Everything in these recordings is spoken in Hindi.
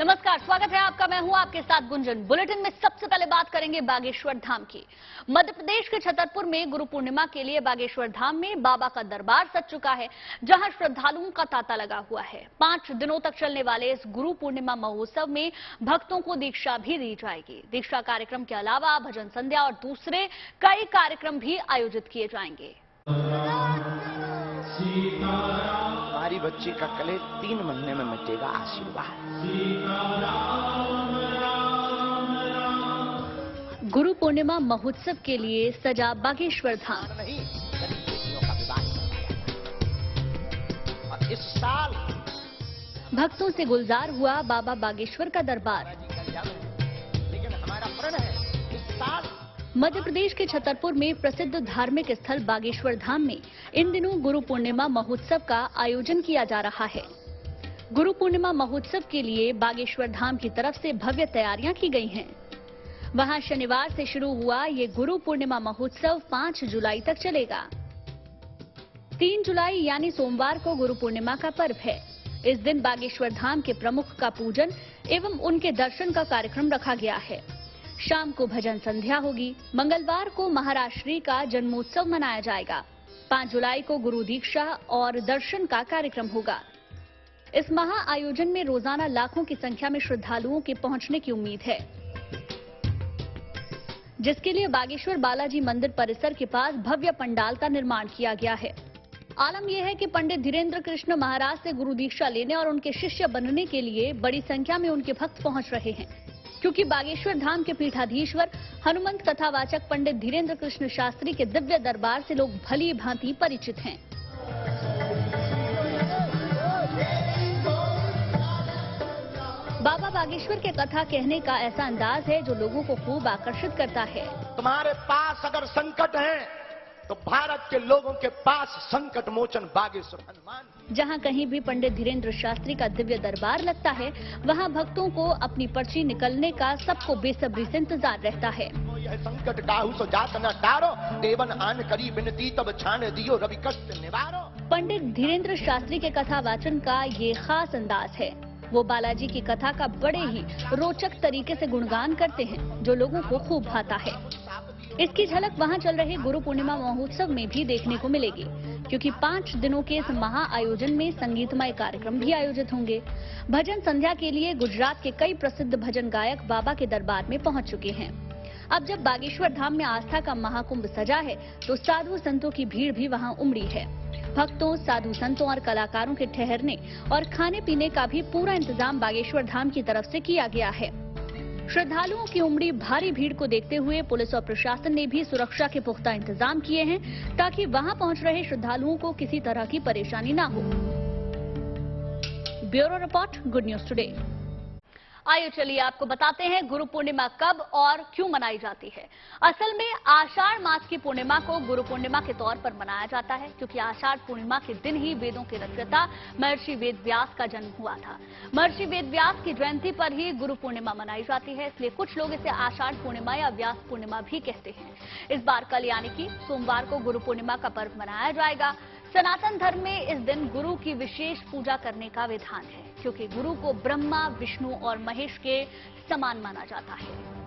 नमस्कार, स्वागत है आपका। मैं हूं आपके साथ गुंजन। बुलेटिन में सबसे पहले बात करेंगे बागेश्वर धाम की। मध्य प्रदेश के छतरपुर में गुरु पूर्णिमा के लिए बागेश्वर धाम में बाबा का दरबार सज चुका है, जहां श्रद्धालुओं का तांता लगा हुआ है। 5 दिनों तक चलने वाले इस गुरु पूर्णिमा महोत्सव में भक्तों को दीक्षा भी दी जाएगी। दीक्षा कार्यक्रम के अलावा भजन संध्या और दूसरे कई कार्यक्रम भी आयोजित किए जाएंगे। हमारी बच्ची का कलेश 3 महीने में मिटेगा, आशीर्वाद। गुरु पूर्णिमा महोत्सव के लिए सजा बागेश्वर धाम। नहीं, बेटियों का विवाह और इस साल भक्तों से गुलजार हुआ बाबा बागेश्वर का दरबार। लेकिन हमारा प्रण है इस साल मध्य प्रदेश के छतरपुर में प्रसिद्ध धार्मिक स्थल बागेश्वर धाम में इन दिनों गुरु पूर्णिमा महोत्सव का आयोजन किया जा रहा है। गुरु पूर्णिमा महोत्सव के लिए बागेश्वर धाम की तरफ से भव्य तैयारियां की गई हैं। वहां शनिवार से शुरू हुआ ये गुरु पूर्णिमा महोत्सव 5 जुलाई तक चलेगा। 3 जुलाई यानी सोमवार को गुरु पूर्णिमा का पर्व है। इस दिन बागेश्वर धाम के प्रमुख का पूजन एवं उनके दर्शन का कार्यक्रम रखा गया है। शाम को भजन संध्या होगी। मंगलवार को महाराष्ट्री का जन्मोत्सव मनाया जाएगा। 5 जुलाई को गुरु दीक्षा और दर्शन का कार्यक्रम होगा। इस महा आयोजन में रोजाना लाखों की संख्या में श्रद्धालुओं के पहुंचने की उम्मीद है, जिसके लिए बागेश्वर बालाजी मंदिर परिसर के पास भव्य पंडाल का निर्माण किया गया है। आलम यह है कि पंडित धीरेन्द्र कृष्ण महाराज से गुरु दीक्षा लेने और उनके शिष्य बनने के लिए बड़ी संख्या में उनके भक्त पहुंच रहे हैं, क्योंकि बागेश्वर धाम के पीठाधीश्वर हनुमंत कथावाचक पंडित धीरेन्द्र कृष्ण शास्त्री के दिव्य दरबार से लोग भली भांति परिचित हैं। बाबा बागेश्वर के कथा कहने का ऐसा अंदाज है जो लोगों को खूब आकर्षित करता है। तुम्हारे पास अगर संकट है तो भारत के लोगों के पास संकट मोचन बागेश्वर हनुमान। जहां कहीं भी पंडित धीरेन्द्र शास्त्री का दिव्य दरबार लगता है, वहां भक्तों को अपनी पर्ची निकलने का सबको बेसब्री से इंतजार रहता है। यह संकट काहू सो जात न टारो, देवन आन करी बिनती तब छान दियो रवि कष्ट निवारो। पंडित धीरेन्द्र शास्त्री के कथा वाचन का ये खास अंदाज है। वो बालाजी की कथा का बड़े ही रोचक तरीके से गुणगान करते हैं, जो लोगों को खूब भाता है। इसकी झलक वहां चल रहे गुरु पूर्णिमा महोत्सव में भी देखने को मिलेगी, क्योंकि 5 दिनों के इस महा आयोजन में संगीतमय कार्यक्रम भी आयोजित होंगे। भजन संध्या के लिए गुजरात के कई प्रसिद्ध भजन गायक बाबा के दरबार में पहुंच चुके हैं। अब जब बागेश्वर धाम में आस्था का महाकुंभ सजा है, तो साधु संतों की भीड़ भी वहां उमड़ी है। भक्तों, साधु संतों और कलाकारों के ठहरने और खाने पीने का भी पूरा इंतजाम बागेश्वर धाम की तरफ से किया गया है। श्रद्धालुओं की उमड़ी भारी भीड़ को देखते हुए पुलिस और प्रशासन ने भी सुरक्षा के पुख्ता इंतजाम किए हैं, ताकि वहां पहुंच रहे श्रद्धालुओं को किसी तरह की परेशानी न हो। Bureau report, good news today. आइए चलिए आपको बताते हैं गुरु पूर्णिमा कब और क्यों मनाई जाती है। असल में आषाढ़ मास की पूर्णिमा को गुरु पूर्णिमा के तौर पर मनाया जाता है, क्योंकि आषाढ़ पूर्णिमा के दिन ही वेदों के रचयिता महर्षि वेद व्यास का जन्म हुआ था। महर्षि वेद व्यास की जयंती पर ही गुरु पूर्णिमा मनाई जाती है, इसलिए कुछ लोग इसे आषाढ़ पूर्णिमा या व्यास पूर्णिमा भी कहते हैं। इस बार कल यानी कि सोमवार को गुरु पूर्णिमा का पर्व मनाया जाएगा। सनातन धर्म में इस दिन गुरु की विशेष पूजा करने का विधान है, क्योंकि गुरु को ब्रह्मा, विष्णु और महेश के समान माना जाता है।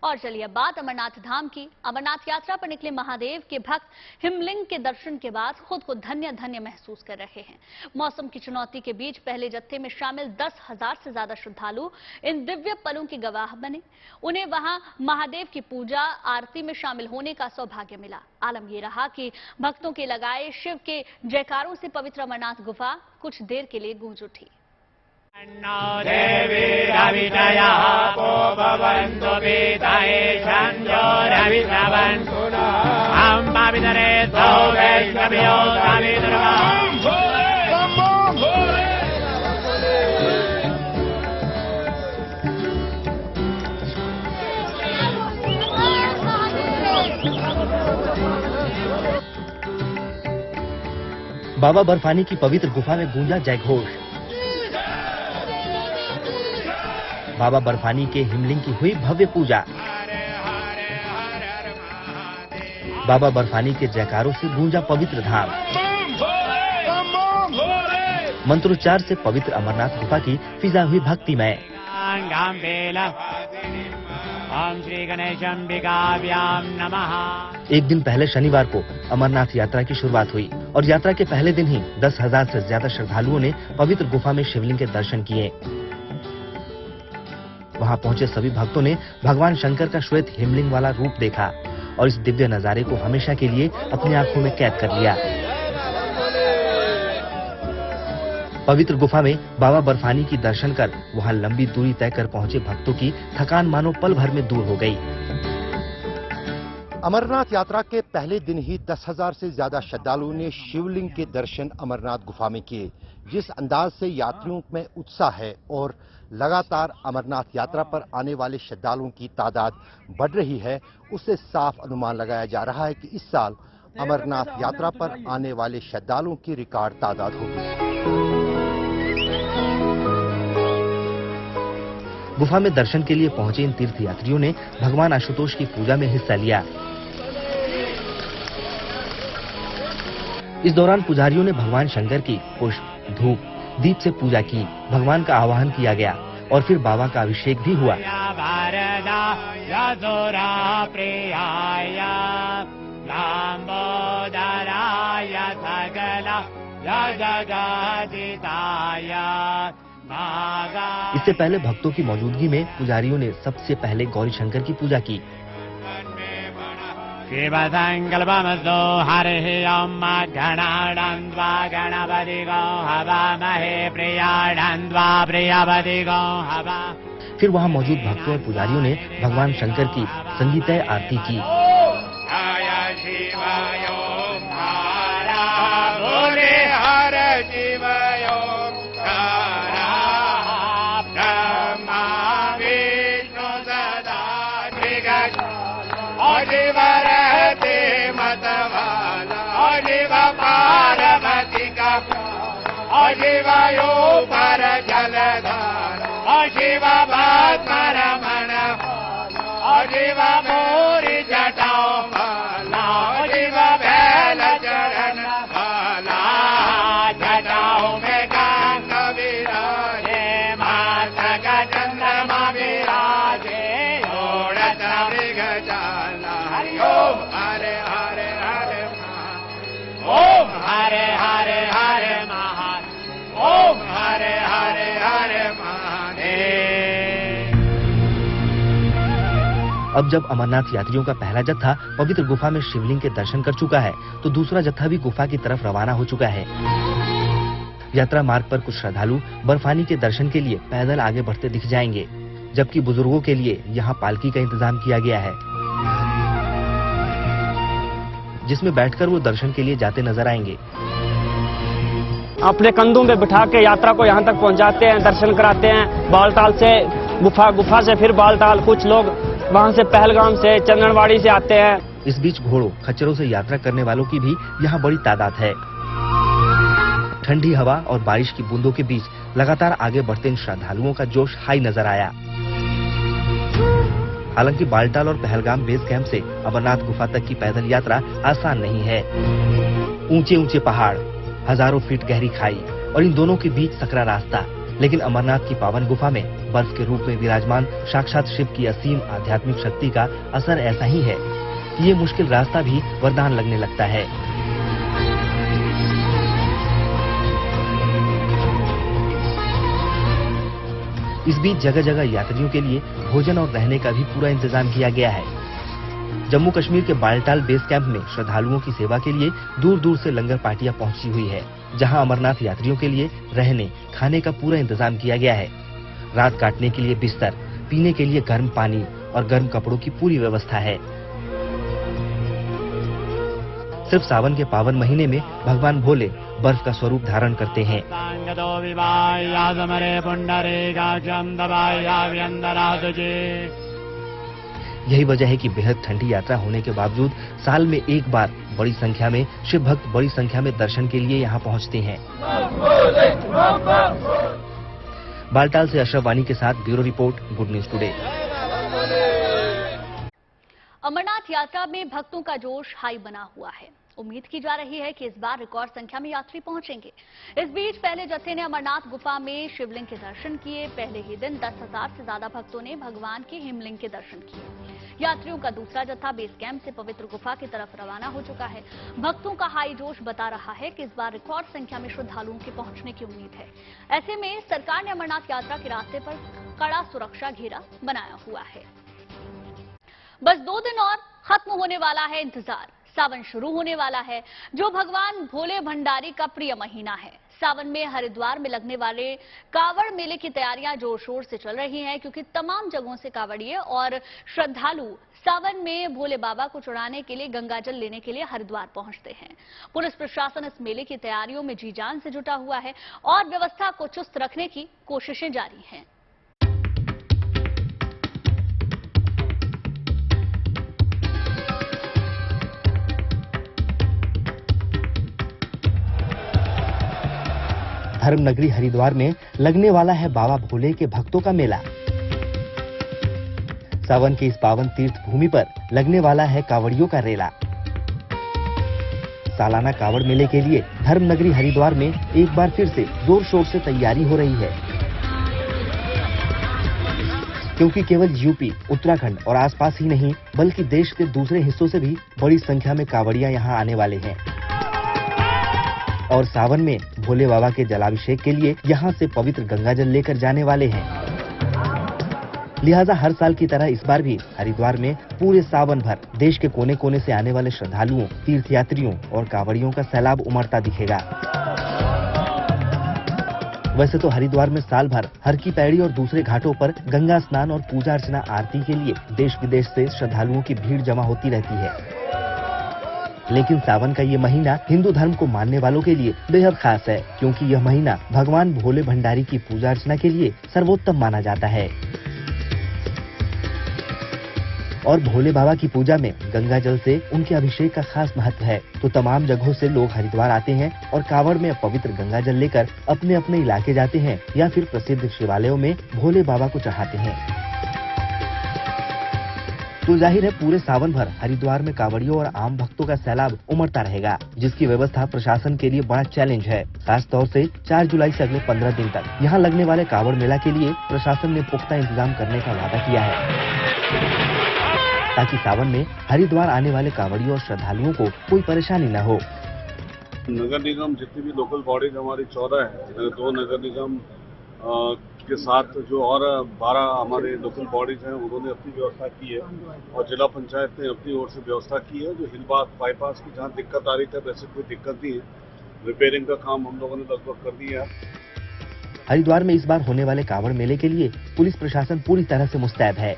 और चलिए बात अमरनाथ धाम की। अमरनाथ यात्रा पर निकले महादेव के भक्त हिमलिंग के दर्शन के बाद खुद को धन्य धन्य महसूस कर रहे हैं। मौसम की चुनौती के बीच पहले जत्थे में शामिल 10,000 से ज्यादा श्रद्धालु इन दिव्य पलों के गवाह बने। उन्हें वहां महादेव की पूजा आरती में शामिल होने का सौभाग्य मिला। आलम ये रहा कि भक्तों के लगाए शिव के जयकारों से पवित्र अमरनाथ गुफा कुछ देर के लिए गूंज उठी। देवी रवितयः को भवन्तु पीतये संजो रविश्रवन्तु हम पवितरे सौ वैष्णव्यो रविद्रवम् बाबा बर्फानी की पवित्र गुफा में गूंजा जयघोष। बाबा बर्फानी के हिमलिंग की हुई भव्य पूजा। बाबा बर्फानी के जयकारों से गूंजा पवित्र धाम। मंत्रोच्चार से पवित्र अमरनाथ गुफा की फिजा हुई भक्तिमय। ओम श्री गणेशंबिकाभ्याम नमः। एक दिन पहले शनिवार को अमरनाथ यात्रा की शुरुआत हुई और यात्रा के पहले दिन ही 10,000 से ज्यादा श्रद्धालुओं ने पवित्र गुफा में शिवलिंग के दर्शन किए। वहां पहुंचे सभी भक्तों ने भगवान शंकर का श्वेत हिमलिंग वाला रूप देखा और इस दिव्य नजारे को हमेशा के लिए अपनी आंखों में कैद कर लिया। पवित्र गुफा में बाबा बर्फानी की दर्शन कर वहां लंबी दूरी तय कर पहुंचे भक्तों की थकान मानो पल भर में दूर हो गई। अमरनाथ यात्रा के पहले दिन ही 10,000 से ज्यादा श्रद्धालुओं ने शिवलिंग के दर्शन अमरनाथ गुफा में किए। जिस अंदाज से यात्रियों में उत्साह है और लगातार अमरनाथ यात्रा पर आने वाले श्रद्धालुओं की तादाद बढ़ रही है, उससे साफ अनुमान लगाया जा रहा है कि इस साल अमरनाथ यात्रा पर आने वाले श्रद्धालुओं की रिकॉर्ड तादाद होगी। गुफा में दर्शन के लिए पहुंचे इन तीर्थ यात्रियों ने भगवान आशुतोष की पूजा में हिस्सा लिया। इस दौरान पुजारियों ने भगवान शंकर की पुष्प, धूप, दीप से पूजा की, भगवान का आवाहन किया गया और फिर बाबा का अभिषेक भी हुआ। इससे पहले भक्तों की मौजूदगी में पुजारियों ने सबसे पहले गौरी शंकर की पूजा की। शिवसंकल्पमस्तु हरिः ओम् गणानान्त्वा गणपतिगो हवामहे प्रियाणान्त्वा प्रियपतिगो हवा। फिर वहां मौजूद भक्तों और पुजारियों ने भगवान शंकर की संगीतमय आरती की। शिवायो पर जलधार शिव भास्कर मन शिव मोरी जटाओ माला शिव बैल चरण माला जटाओ में गंगा विराजे मातक चंद्रमा विराजे ओढ़त मृग जाला ओम हरे हरे हरे ओम हरे हरे हरे ओम हरे हरे हरे महादेव। अब जब अमरनाथ यात्रियों का पहला जत्था पवित्र गुफा में शिवलिंग के दर्शन कर चुका है, तो दूसरा जत्था भी गुफा की तरफ रवाना हो चुका है। यात्रा मार्ग पर कुछ श्रद्धालु बर्फानी के दर्शन के लिए पैदल आगे बढ़ते दिख जाएंगे, जबकि बुजुर्गों के लिए यहाँ पालकी का इंतजाम किया गया है, जिसमें बैठकर वो दर्शन के लिए जाते नजर आएंगे। अपने कंधों पे बिठा के यात्रा को यहाँ तक पहुँचाते हैं, दर्शन कराते हैं। बालताल से गुफा से फिर बालताल, कुछ लोग वहाँ से पहलगाम से, चंदनवाड़ी से आते हैं। इस बीच घोड़ों, खच्चरों से यात्रा करने वालों की भी यहाँ बड़ी तादाद है। ठंडी हवा और बारिश की बूंदों के बीच लगातार आगे बढ़ते इन श्रद्धालुओं का जोश हाई नजर आया। हालांकि बालताल और पहलगाम बेस कैंप से अमरनाथ गुफा तक की पैदल यात्रा आसान नहीं है। ऊंचे ऊंचे पहाड़, हजारों फीट गहरी खाई और इन दोनों के बीच सकरा रास्ता। लेकिन अमरनाथ की पावन गुफा में बर्फ के रूप में विराजमान साक्षात शिव की असीम आध्यात्मिक शक्ति का असर ऐसा ही है कि ये मुश्किल रास्ता भी वरदान लगने लगता है। इस बीच जगह जगह यात्रियों के लिए भोजन और रहने का भी पूरा इंतजाम किया गया है। जम्मू कश्मीर के बालटाल बेस कैंप में श्रद्धालुओं की सेवा के लिए दूर दूर से लंगर पार्टियां पहुंची हुई है, जहां अमरनाथ यात्रियों के लिए रहने खाने का पूरा इंतजाम किया गया है। रात काटने के लिए बिस्तर, पीने के लिए गर्म पानी और गर्म कपड़ों की पूरी व्यवस्था है। सिर्फ सावन के पावन महीने में भगवान भोले बर्फ का स्वरूप धारण करते हैं। यही वजह है कि बेहद ठंडी यात्रा होने के बावजूद साल में एक बार बड़ी संख्या में शिव भक्त बड़ी संख्या में दर्शन के लिए यहाँ पहुँचते हैं। बालटाल से अशरफ वानी के साथ bureau report, good news today. Amarnath यात्रा में भक्तों का जोश हाई बना हुआ है। उम्मीद की जा रही है कि इस बार रिकॉर्ड संख्या में यात्री पहुंचेंगे। इस बीच पहले जत्थे ने अमरनाथ गुफा में शिवलिंग के दर्शन किए। पहले ही दिन 10,000 से ज्यादा भक्तों ने भगवान के हिमलिंग के दर्शन किए। यात्रियों का दूसरा जत्था बेस कैंप से पवित्र गुफा की तरफ रवाना हो चुका है। भक्तों का हाई जोश बता रहा है कि इस बार रिकॉर्ड संख्या में श्रद्धालुओं के पहुंचने की उम्मीद है। ऐसे में सरकार ने अमरनाथ यात्रा के रास्ते पर कड़ा सुरक्षा घेरा बनाया हुआ है। बस 2 दिन और खत्म होने वाला है इंतजार। सावन शुरू होने वाला है, जो भगवान भोले भंडारी का प्रिय महीना है। सावन में हरिद्वार में लगने वाले कावड़ मेले की तैयारियां जोर शोर से चल रही हैं, क्योंकि तमाम जगहों से कावड़िए और श्रद्धालु सावन में भोले बाबा को चढ़ाने के लिए गंगाजल लेने के लिए हरिद्वार पहुंचते हैं। पुलिस प्रशासन इस मेले की तैयारियों में जी जान से जुटा हुआ है और व्यवस्था को चुस्त रखने की कोशिशें जारी हैं। धर्म नगरी हरिद्वार में लगने वाला है बाबा भोले के भक्तों का मेला। सावन के इस पावन तीर्थ भूमि पर लगने वाला है कावड़ियों का रेला। सालाना कावड़ मेले के लिए धर्म नगरी हरिद्वार में एक बार फिर से जोर शोर से तैयारी हो रही है, क्योंकि केवल यूपी, उत्तराखंड और आसपास ही नहीं बल्कि देश के दूसरे हिस्सों से भी बड़ी संख्या में कावड़ियां यहां आने वाले हैं और सावन में भोले बाबा के जलाभिषेक के लिए यहां से पवित्र गंगाजल लेकर जाने वाले हैं। लिहाजा हर साल की तरह इस बार भी हरिद्वार में पूरे सावन भर देश के कोने कोने से आने वाले श्रद्धालुओं, तीर्थयात्रियों और कांवड़ियों का सैलाब उमड़ता दिखेगा। वैसे तो हरिद्वार में साल भर हर की पैड़ी और दूसरे घाटों पर गंगा स्नान और पूजा अर्चना आरती के लिए देश विदेश से श्रद्धालुओं की भीड़ जमा होती रहती है, लेकिन सावन का ये महीना हिंदू धर्म को मानने वालों के लिए बेहद खास है, क्योंकि यह महीना भगवान भोले भंडारी की पूजा अर्चना के लिए सर्वोत्तम माना जाता है। और भोले बाबा की पूजा में गंगा जल से उनके अभिषेक का खास महत्व है, तो तमाम जगहों से लोग हरिद्वार आते हैं और कावड़ में पवित्र गंगा जल लेकर अपने अपने इलाके जाते हैं या फिर प्रसिद्ध शिवालयों में भोले बाबा को चढ़ाते हैं। तो जाहिर है पूरे सावन भर हरिद्वार में कांवड़ियों और आम भक्तों का सैलाब उमड़ता रहेगा, जिसकी व्यवस्था प्रशासन के लिए बड़ा चैलेंज है। खास तौर से 4 जुलाई से अगले 15 दिन तक यहाँ लगने वाले कांवड़ मेला के लिए प्रशासन ने पुख्ता इंतजाम करने का वादा किया है, ताकि सावन में हरिद्वार आने वाले कांवड़ियों और श्रद्धालुओं को कोई परेशानी न हो। नगर निगम जितनी भी लोकल बॉडीज हमारी 14 है, 2 नगर निगम के साथ जो और 12 हमारे लोकल बॉडीज हैं उन्होंने अपनी व्यवस्था की है और जिला पंचायत ने अपनी ओर से व्यवस्था की है। जो हिलबाग बाईपास की जहाँ दिक्कत आ रही थी वैसे कोई दिक्कत नहीं है, रिपेयरिंग का काम हम लोगों ने लगभग कर दिया है। हरिद्वार में इस बार होने वाले कांवड़ मेले के लिए पुलिस प्रशासन पूरी तरह से मुस्तैद है।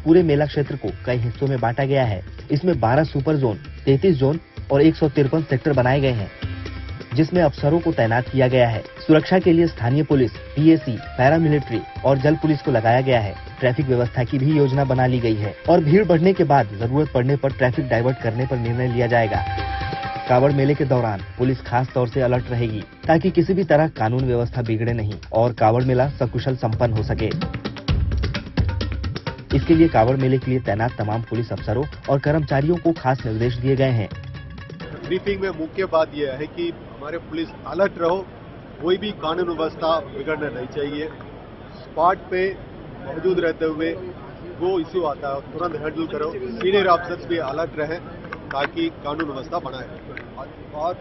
पूरे मेला क्षेत्र को कई हिस्सों में बांटा गया है। इसमें 12 सुपर जोन, 33 जोन और 153 सेक्टर बनाए गए हैं, जिसमें अफसरों को तैनात किया गया है। सुरक्षा के लिए स्थानीय पुलिस, पीएसी, पैरामिलिट्री और जल पुलिस को लगाया गया है। ट्रैफिक व्यवस्था की भी योजना बना ली गई है और भीड़ बढ़ने के बाद जरूरत पड़ने पर ट्रैफिक डाइवर्ट करने पर निर्णय लिया जाएगा। कांवड़ मेले के दौरान पुलिस खास तौर से अलर्ट रहेगी, ताकि किसी भी तरह कानून व्यवस्था बिगड़े नहीं और कांवड़ मेला सकुशल संपन्न हो सके। इसके लिए कांवड़ मेले के लिए तैनात तमाम पुलिस अफसरों और कर्मचारियों को खास निर्देश दिए गए हैं। ब्रीफिंग में मुख्य बात यह है कि हमारे पुलिस अलर्ट रहो, कोई भी कानून व्यवस्था बिगड़ना नहीं चाहिए। स्पॉट पे मौजूद रहते हुए वो इश्यू आता है तुरंत हैंडल करो। सीनियर ऑफिसर्स भी अलर्ट रहे ताकि कानून व्यवस्था बनाए और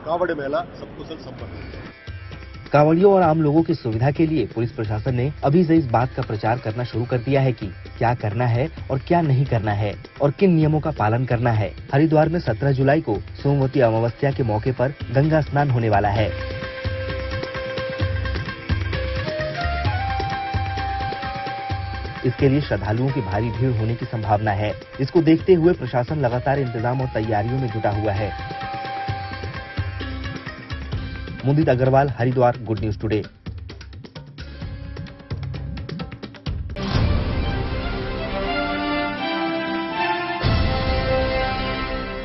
कांवड़ मेला सब कुशल संपन्न हो। कांवड़ियों और आम लोगों की सुविधा के लिए पुलिस प्रशासन ने अभी से इस बात का प्रचार करना शुरू कर दिया है कि क्या करना है और क्या नहीं करना है और किन नियमों का पालन करना है। हरिद्वार में 17 जुलाई को सोमवती अमावस्या के मौके पर गंगा स्नान होने वाला है। इसके लिए श्रद्धालुओं की भारी भीड़ होने की संभावना है। इसको देखते हुए प्रशासन लगातार इंतजाम और तैयारियों में जुटा हुआ है। Mudit Agarwal, Haridwar, good news today.